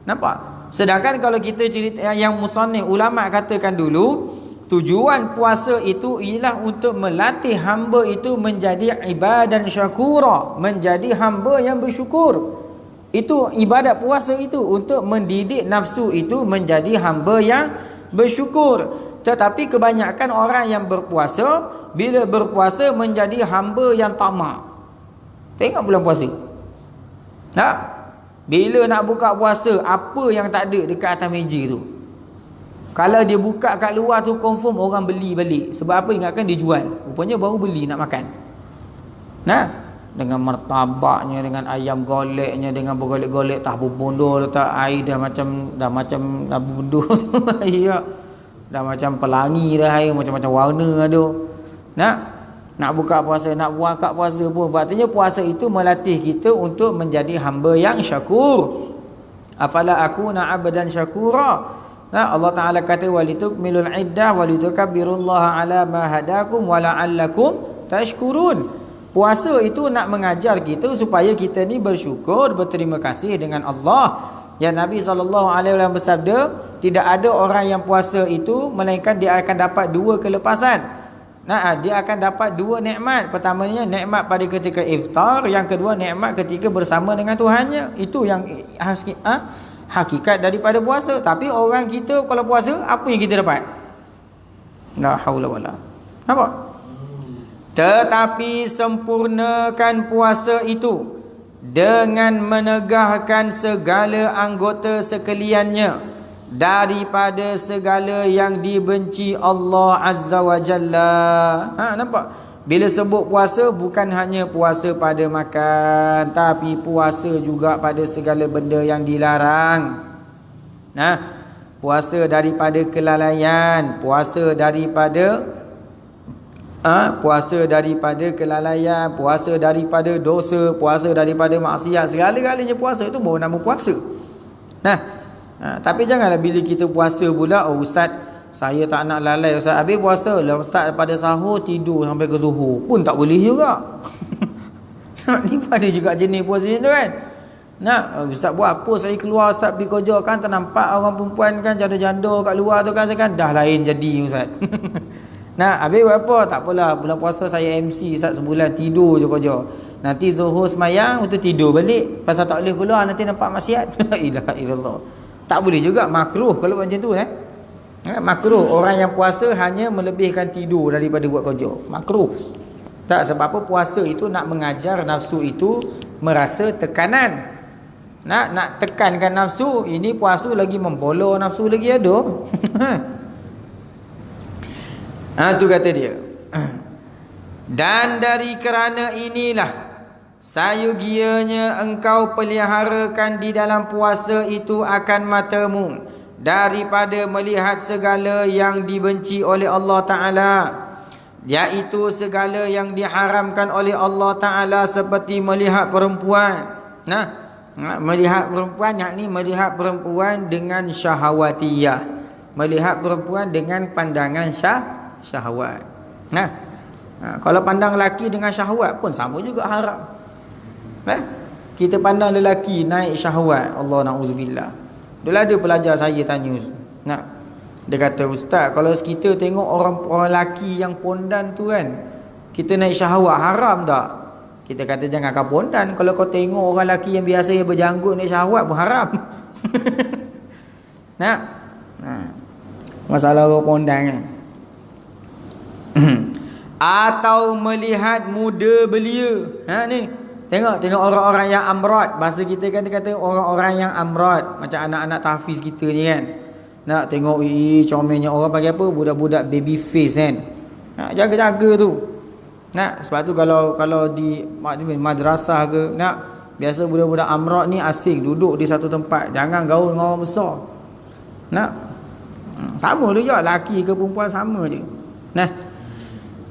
Nampak? Sedangkan kalau kita cerita yang musannif ulama katakan dulu, tujuan puasa itu ialah untuk melatih hamba itu menjadi ibadan syakura, menjadi hamba yang bersyukur. Itu ibadat puasa itu, untuk mendidik nafsu itu menjadi hamba yang bersyukur. Tetapi kebanyakan orang yang berpuasa, bila berpuasa menjadi hamba yang tamak. Tengok bulan puasa. Bila nak buka puasa, apa yang tak ada dekat atas meja tu? Kalau dia buka kat luar tu, confirm orang beli balik. Sebab apa? Ingatkan dia jual. Rupanya baru beli nak makan. Dengan martabaknya, dengan ayam goleknya, dengan bergolek-golek tahu bondo, letak air dah macam tahu bondo tu. Ya. Dah macam pelangi dah air, macam-macam warna ada. Nak buka puasa, nak buat kat puasa pun. Artinya puasa itu melatih kita untuk menjadi hamba yang syakur. Afala akuna abdan syakura. Allah Ta'ala kata walitukmilul iddah walitukabbirullaha ala ma hadakum wa la'allakum tashkurun. Puasa itu nak mengajar kita supaya kita ni bersyukur, berterima kasih dengan Allah. Yang Nabi SAW bersabda, tidak ada orang yang puasa itu melainkan dia akan dapat dua kelepasan. Dia akan dapat dua nikmat. Pertamanya nikmat pada ketika iftar, yang kedua nikmat ketika bersama dengan Tuhannya. Itu yang hakikat daripada puasa. Tapi orang kita kalau puasa, apa yang kita dapat? La haula wala. Nampak? Tetapi sempurnakan puasa itu dengan menegahkan segala anggota sekaliannya daripada segala yang dibenci Allah Azza wa Jalla. Nampak? Bila sebut puasa, bukan hanya puasa pada makan, tapi puasa juga pada segala benda yang dilarang. Puasa daripada kelalaian, puasa daripada kelalaian, puasa daripada dosa, puasa daripada maksiat. Segala-galanya puasa itu baru nama puasa. Tapi janganlah bila kita puasa pula, ustaz, saya tak nak lalai ustaz, habis puasa lah ustaz, pada sahur tidur sampai ke zuhur pun tak boleh juga. Ni ada juga jenis puasa tu kan. Ustaz buat apa, saya keluar ustaz pergi kerja kan, ternampak orang perempuan kan janda-janda kat luar tu kan, saya kan dah lain jadi ustaz. Habis buat apa? Tak apalah, bulan puasa saya MC ustaz, sebulan tidur je kerja. Nanti zuhur semayang, untuk tidur balik. Pasal tak boleh keluar, nanti nampak maksiat. La ilaha illallah. Tak boleh juga, makruh kalau macam tu. Makruh. Orang yang puasa hanya melebihkan tidur daripada buat kerja. Makruh. Tak, sebab apa? Puasa itu nak mengajar nafsu itu merasa tekanan. Nak tekankan nafsu. Ini puasa lagi membolor nafsu lagi ada. Tu kata dia. Dan dari kerana inilah sayugianya engkau peliharakan di dalam puasa itu akan matamu daripada melihat segala yang dibenci oleh Allah Ta'ala, iaitu segala yang diharamkan oleh Allah Ta'ala, seperti melihat perempuan. Melihat perempuan, yakni melihat perempuan dengan syahwatiyah, melihat perempuan dengan pandangan syahwat. Kalau pandang lelaki dengan syahwat pun sama juga haram. Kita pandang lelaki naik syahwat, Allah na'udzubillah. Dulu ada pelajar saya tanya, dia kata, ustaz, kalau kita tengok orang lelaki yang pondan tu kan, kita naik syahwat, haram tak? Kita kata jangan kau pondan. Kalau kau tengok orang lelaki yang biasa yang berjanggut naik syahwat pun haram. Masalah orang pondan kan. Atau melihat muda belia. Ni tengok orang-orang yang amrod. Bahasa kita kan kata orang-orang yang amrod, macam anak-anak tahfiz kita ni kan. Nak tengok comelnya orang pakai apa, budak-budak baby face kan. Jaga-jaga tu. Sebab tu kalau di madrasah ke, biasa budak-budak amrod ni asing duduk di satu tempat, jangan gaul dengan orang besar. Sama tu je, lelaki ke perempuan sama je.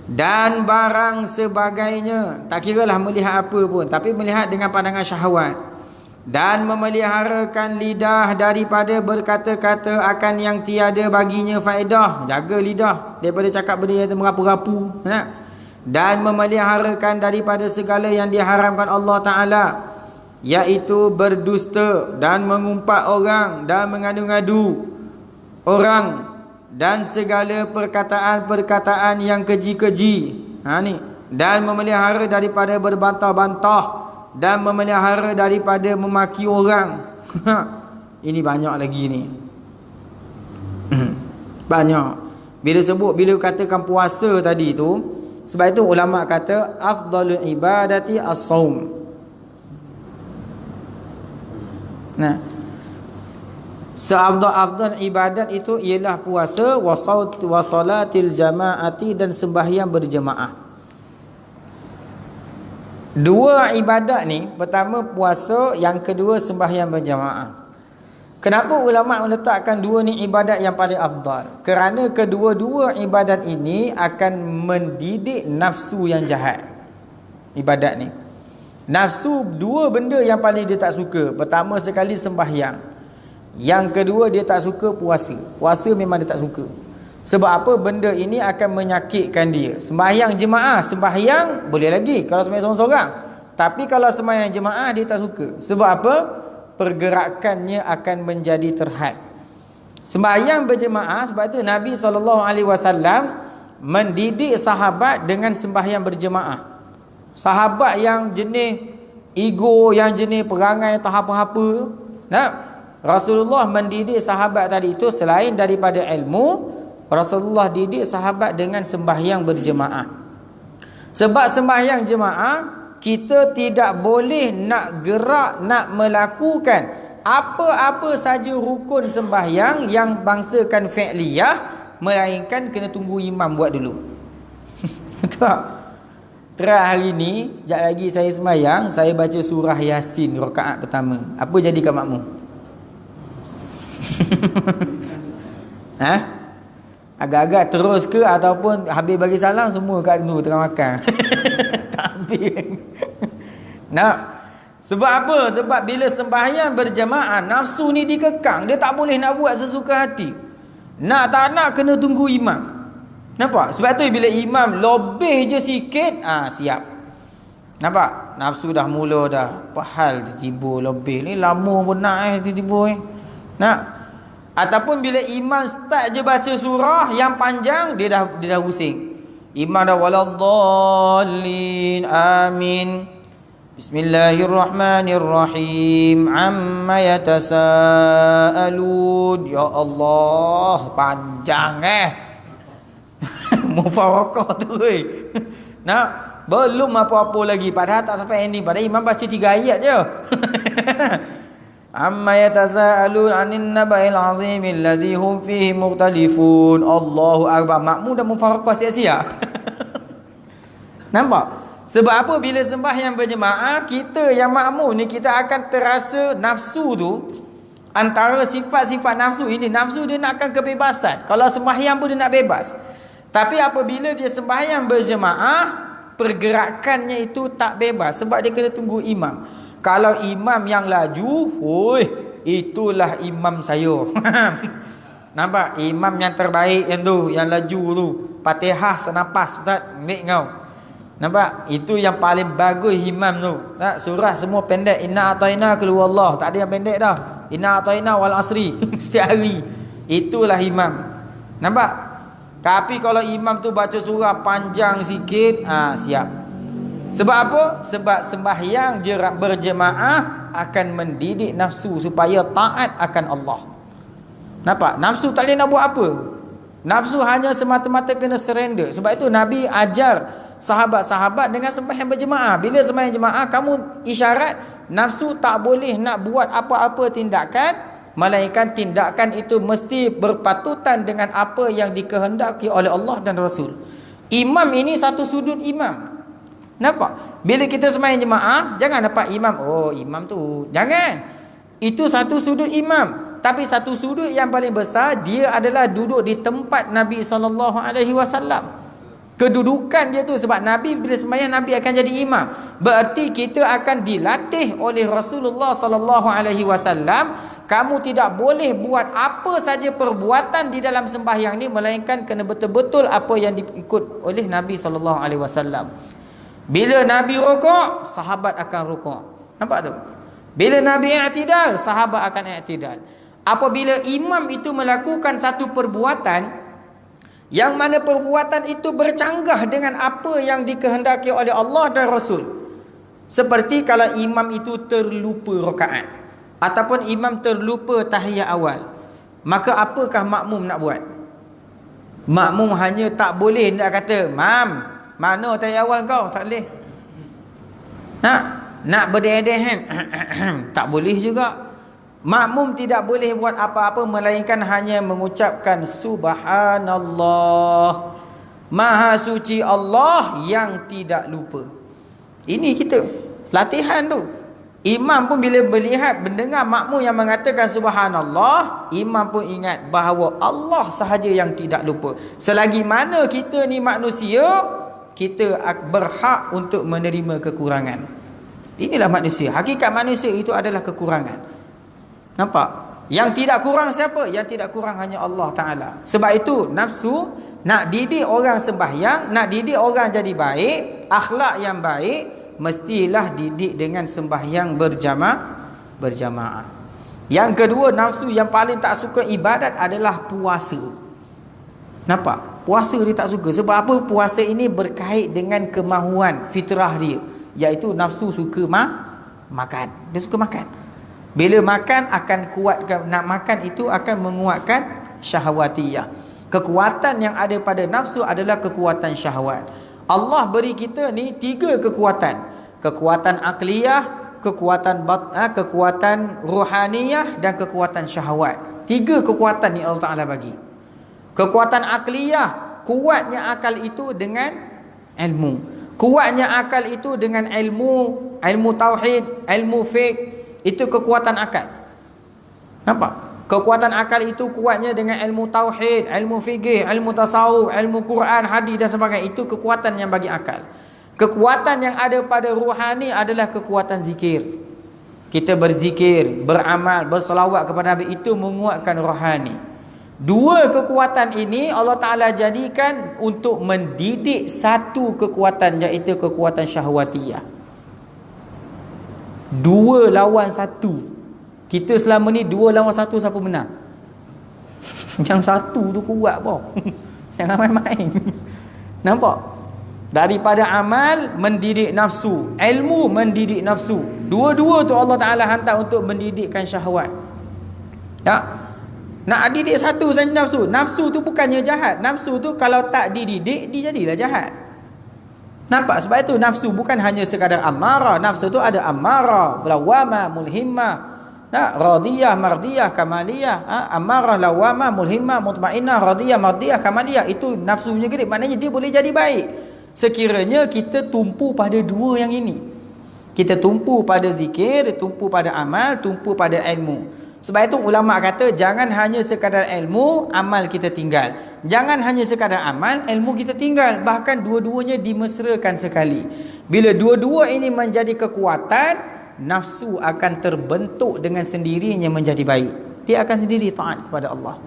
Dan barang sebagainya, tak kiralah melihat apa pun, tapi melihat dengan pandangan syahwat. Dan memeliharakan lidah daripada berkata-kata akan yang tiada baginya faedah. Jaga lidah daripada cakap benda yang merapu-rapu. Dan memeliharakan daripada segala yang diharamkan Allah Ta'ala, iaitu berdusta dan mengumpat orang dan mengadu-ngadu orang, dan segala perkataan-perkataan yang keji-keji. Dan memelihara daripada berbantah-bantah, dan memelihara daripada memaki orang. Ini banyak lagi ni. Banyak. Bila katakan puasa tadi tu, sebab itu ulama kata afdalul ibadati as-saum. Seafdal ibadat itu ialah puasa, wa salatil jamaati, dan sembahyang berjemaah. Dua ibadat ni, pertama puasa, yang kedua sembahyang berjemaah. Kenapa ulama meletakkan dua ni ibadat yang paling afdal? Kerana kedua-dua ibadat ini akan mendidik nafsu yang jahat. Ibadat ni, nafsu, dua benda yang paling dia tak suka. Pertama sekali sembahyang, yang kedua dia tak suka puasa. Puasa memang dia tak suka. Sebab apa? Benda ini akan menyakitkan dia. Sembahyang jemaah, sembahyang boleh lagi kalau sembahyang seorang-seorang. Tapi kalau sembahyang jemaah dia tak suka. Sebab apa? Pergerakannya akan menjadi terhad. Sembahyang berjemaah, sebab itu Nabi SAW mendidik sahabat dengan sembahyang berjemaah. Sahabat yang jenis ego, yang jenis perangai tak apa-apa, Rasulullah mendidik sahabat tadi itu, selain daripada ilmu, Rasulullah didik sahabat dengan sembahyang berjemaah. Sebab sembahyang jemaah, kita tidak boleh nak gerak, nak melakukan apa-apa saja rukun sembahyang yang bangsakan fi'liyah, melainkan kena tunggu imam buat dulu. Tak? Terakhir hari ni, sekejap lagi saya sembahyang, saya baca surah Yasin rakaat pertama. Apa jadi kat makmum? Agak-agak terus ke, ataupun habis bagi salam semua kat tu tengah makan? Tak habis. Sebab apa? Sebab bila sembahyang berjemaah, nafsu ni dikekang, dia tak boleh nak buat sesuka hati. Nak tak nak kena tunggu imam. Nampak? Sebab tu bila imam lebih je sikit, siap. Nampak? Nafsu dah mula dah. Apa hal tiba-tiba lebih ni, lama pun nak tiba-tiba Ataupun bila imam start je baca surah yang panjang, dia dah pusing. Imam dah waladdallin, amin, bismillahirrahmanirrahim, amma yatasaalun. Ya Allah, panjang mufarakah tu belum apa-apa lagi, padahal tak sampai ending, padahal imam baca 3 ayat je. Amma yatasaalun 'anil naba'il 'azimil ladzi hum fihi mukhtalifun. Allahu akbar. Makmum dah mufarakah siap-siap. Nampak? Sebab apa? Bila sembahyang berjemaah, kita yang makmum ni, kita akan terasa nafsu tu, antara sifat-sifat nafsu ini, nafsu dia nak akan kebebasan. Kalau sembahyang pun dia nak bebas. Tapi apabila dia sembahyang berjemaah, pergerakannya itu tak bebas, sebab dia kena tunggu imam. Kalau imam yang laju, itulah imam saya. Nampak? Imam yang terbaik yang tu, yang laju tu. Fatihah senapas, Ustaz, ambil kau. Nampak? Itu yang paling bagus imam tu. Tak? Surah semua pendek. Inna ataina keluar Allah. Tak ada yang pendek dah. Inna ataina wal asri. Setiap hari. Itulah imam. Nampak? Tapi kalau imam tu baca surah panjang sikit, siap. Sebab apa? Sebab sembahyang berjemaah akan mendidik nafsu supaya taat akan Allah. Nampak? Nafsu tak boleh nak buat apa. Nafsu hanya semata-mata kena surrender. Sebab itu Nabi ajar sahabat-sahabat dengan sembahyang berjemaah. Bila sembahyang jemaah, kamu isyarat nafsu tak boleh nak buat apa-apa tindakan, melainkan tindakan itu mesti berpatutan dengan apa yang dikehendaki oleh Allah dan Rasul. Imam ini satu sudut imam. Nampak? Bila kita sembahyang jemaah, jangan nampak imam, oh imam tu. Jangan. Itu satu sudut imam. Tapi satu sudut yang paling besar, dia adalah duduk di tempat Nabi SAW. Kedudukan dia tu, sebab Nabi bila sembahyang, Nabi akan jadi imam. Berarti kita akan dilatih oleh Rasulullah SAW. Kamu tidak boleh buat apa saja perbuatan di dalam sembahyang ni, melainkan kena betul-betul apa yang diikut oleh Nabi SAW. Bila Nabi rukuk, sahabat akan rukuk. Nampak tu? Bila Nabi i'tidal, sahabat akan i'tidal. Apabila imam itu melakukan satu perbuatan yang mana perbuatan itu bercanggah dengan apa yang dikehendaki oleh Allah dan Rasul, seperti kalau imam itu terlupa rakaat ataupun imam terlupa tahiyat awal, maka apakah makmum nak buat? Makmum hanya tak boleh nak kata, "Mam, mana tahiyat awal kau?" Tak boleh. Nak berdeh-deh tak boleh juga. Makmum tidak boleh buat apa-apa melainkan hanya mengucapkan Subhanallah, Maha suci Allah yang tidak lupa. Ini kita latihan tu. Imam pun bila melihat, mendengar makmum yang mengatakan Subhanallah, imam pun ingat bahawa Allah sahaja yang tidak lupa. Selagi mana kita ni manusia, kita berhak untuk menerima kekurangan. Inilah manusia. Hakikat manusia itu adalah kekurangan. Nampak? Yang tidak kurang siapa? Yang tidak kurang hanya Allah Ta'ala. Sebab itu nafsu nak didik orang sembahyang, nak didik orang jadi baik, akhlak yang baik, mestilah didik dengan sembahyang berjamaah. Yang kedua, nafsu yang paling tak suka ibadat adalah puasa. Nampak? Puasa dia tak suka. Sebab apa? Puasa ini berkait dengan kemahuan fitrah dia, iaitu nafsu suka makan. Dia suka makan. Bila makan akan kuatkan, nak makan itu akan menguatkan syahwatiyah. Kekuatan yang ada pada nafsu adalah kekuatan syahwat. Allah beri kita ni 3 kekuatan. Kekuatan akliyah, kekuatan ruhaniyah dan kekuatan syahwat. 3 kekuatan ni Allah Ta'ala bagi. Kekuatan akliyah, kuatnya akal itu dengan ilmu. Kuatnya akal itu dengan ilmu tauhid, ilmu fiqh. Itu kekuatan akal. Nampak? Kekuatan akal itu kuatnya dengan ilmu tauhid, ilmu fikih, ilmu tasawuf, ilmu Quran, hadis dan sebagainya. Itu kekuatan yang bagi akal. Kekuatan yang ada pada ruhani adalah kekuatan zikir. Kita berzikir, beramal, berselawat kepada Nabi, itu menguatkan rohani. 2 kekuatan ini Allah Ta'ala jadikan untuk mendidik satu kekuatan, iaitu kekuatan syahwatiyah. 2 lawan 1. Kita selama ni 2 lawan 1, siapa menang? Yang 1 tu kuat pun. Jangan main-main. Nampak? Daripada amal mendidik nafsu, ilmu mendidik nafsu. Dua-dua tu Allah Ta'ala hantar untuk mendidikkan syahwat. Tak? Nak didik satu saja nafsu. Nafsu tu bukannya jahat. Nafsu tu kalau tak dididik, dia jadilah jahat. Nampak? Sebab itu nafsu bukan hanya sekadar amarah. Nafsu tu ada amarah, lawamah, mulhimmah, radiyah, mardiyah, kamaliyah. Amarah, lawamah, mulhimmah, mutmainnah, radiyah, mardiyah, kamaliyah. Itu nafsunya gede. Maknanya dia boleh jadi baik. Sekiranya kita tumpu pada dua yang ini, kita tumpu pada zikir, tumpu pada amal, tumpu pada ilmu. Sebab itu ulama kata jangan hanya sekadar ilmu, amal kita tinggal. Jangan hanya sekadar amal, ilmu kita tinggal. Bahkan dua-duanya dimesrakan sekali. Bila dua-dua ini menjadi kekuatan, nafsu akan terbentuk dengan sendirinya menjadi baik. Dia akan sendiri taat kepada Allah.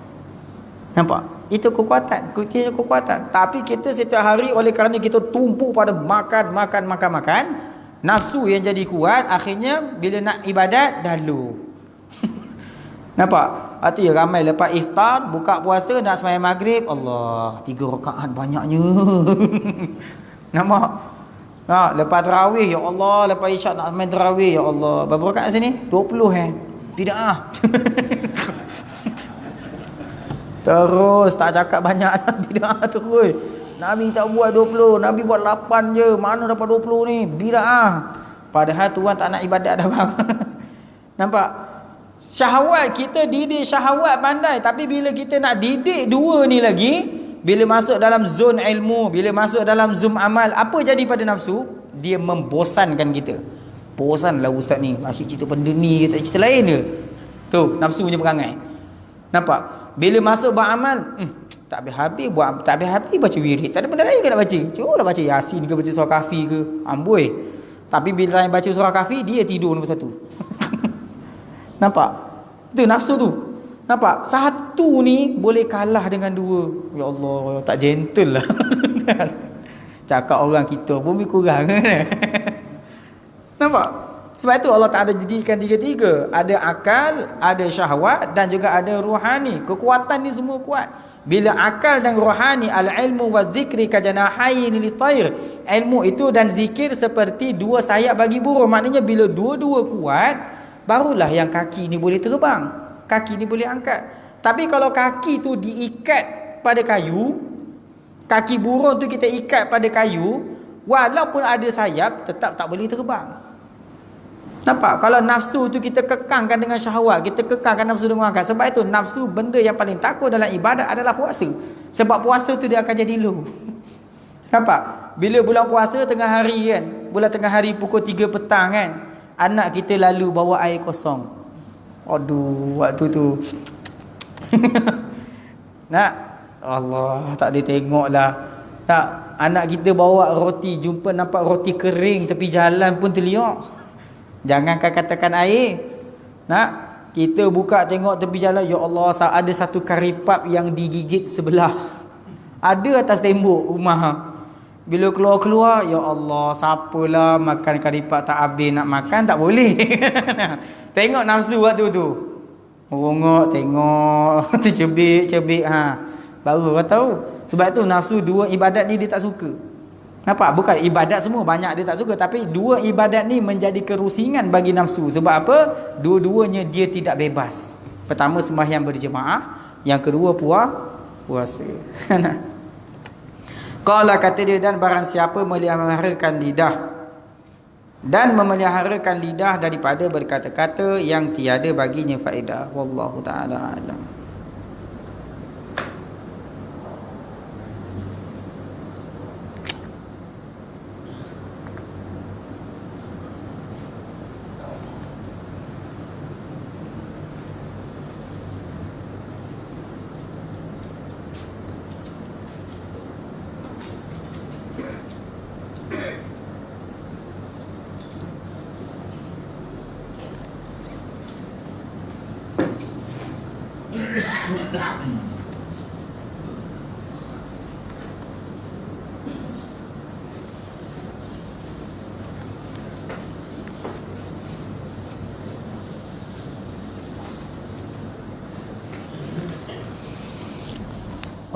Nampak? Itu kekuatan. Itu kekuatan. Tapi kita setiap hari oleh kerana kita tumpu pada makan, nafsu yang jadi kuat, akhirnya bila nak ibadat dah low. Nampak? Itu ya ramai lepas iftar, buka puasa, nak sembahyang maghrib, Allah, 3 rakaat banyaknya. Nampak? Lepas tarawih, ya Allah, lepas isyak nak main tarawih, ya Allah. Berapa rakaat sini? 20 Bid'ah. Terus tak cakap banyak dah, bid'ah terus. Nabi tak buat 20, Nabi buat 8 je. Mana dapat 20 ni? Bid'ah. Padahal Tuhan tak nak ibadat dah, bang. Nampak? Syahwat, kita didik syahwat pandai, tapi bila kita nak didik dua ni lagi, bila masuk dalam zon ilmu, bila masuk dalam zon amal, apa jadi pada nafsu? Dia membosankan kita. Bosanlah ustaz ni, asyik cerita benda ni, tak cerita lain ke? Tu, nafsu punya perangai. Nampak? Bila masuk beramal, tak habis-habis buat, tak habis-habis baca wirid, tak ada benda lain ke nak baca? Cubalah baca Yasin ke, baca surah Kahfi ke, amboi. Tapi bila saya baca surah Kahfi, dia tidur nombor 1. Nampak? Itu nafsu tu. Nampak? Satu ni boleh kalah dengan dua. Ya Allah, tak gentle lah. Cakap orang kita pun lebih kurang. Nampak? Sebab itu Allah Ta'ala jadikan tiga-tiga. Ada akal, ada syahwat dan juga ada rohani. Kekuatan ni semua kuat. Bila akal dan rohani, al-ilmu wa zikri kajanahayin li-tayr. Ilmu itu dan zikir seperti dua sayap bagi burung. Maknanya bila dua-dua kuat, barulah yang kaki ni boleh terbang, kaki ni boleh angkat. Tapi kalau kaki tu diikat pada kayu, kaki burung tu kita ikat pada kayu, walaupun ada sayap, tetap tak boleh terbang. Nampak? Kalau nafsu tu kita kekangkan dengan syahwat, kita kekangkan nafsu dengan angkat. Sebab itu nafsu benda yang paling takut dalam ibadat adalah puasa. Sebab puasa tu dia akan jadi low. Nampak? Bila bulan puasa tengah hari kan, bulan tengah hari pukul 3 petang kan, anak kita lalu bawa air kosong. Aduh, waktu tu. Nak? Allah, tak boleh tengok lah. Tak, anak kita bawa roti, jumpa nampak roti kering tepi jalan pun terliok. Jangankan katakan air. Nak? Kita buka tengok tepi jalan, ya Allah, ada satu karipap yang digigit sebelah. Ada atas tembok rumah. Bila keluar-keluar, ya Allah, siapalah makan karipap tak habis, nak makan tak boleh. Tengok nafsu waktu tu. Merongok, tengok, tercebik-cebik. Baru kau tahu. Sebab tu nafsu dua ibadat ni dia tak suka. Nampak? Bukan ibadat semua, banyak dia tak suka. Tapi dua ibadat ni menjadi kerusingan bagi nafsu. Sebab apa? Dua-duanya dia tidak bebas. Pertama, sembahyang berjemaah. Yang kedua, puasa. Qala, kata dia, dan barang siapa memeliharakan lidah dan memeliharakan lidah daripada berkata-kata yang tiada baginya faedah. Wallahu ta'ala a'lam.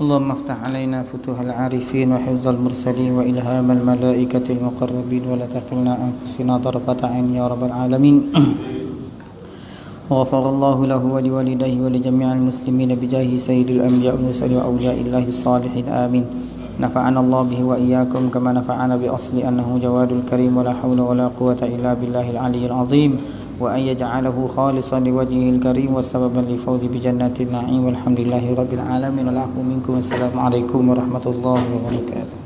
اللهم افتح علينا فتوح العارفين وحفظ المرسلين وإلهام الملائكة المقربين ولا تقلنا أنفسنا طرفة عين يا رب العالمين. وغفر الله له ولوالديه ولجميع المسلمين بجاه سيد الأنبياء والمرسلين وأولياء الله الصالحين آمين. نفعنا الله به وإياكم كما نفعنا بأصل أنه جواد الكريم ولا حول ولا قوة إلا بالله العلي العظيم، وأن يجعله خالصا لوجهه الكريم وسببا للفوز بجنات النعيم. والحمد لله رب العالمين. والعفو منكم. والسلام عليكم ورحمة الله وبركاته.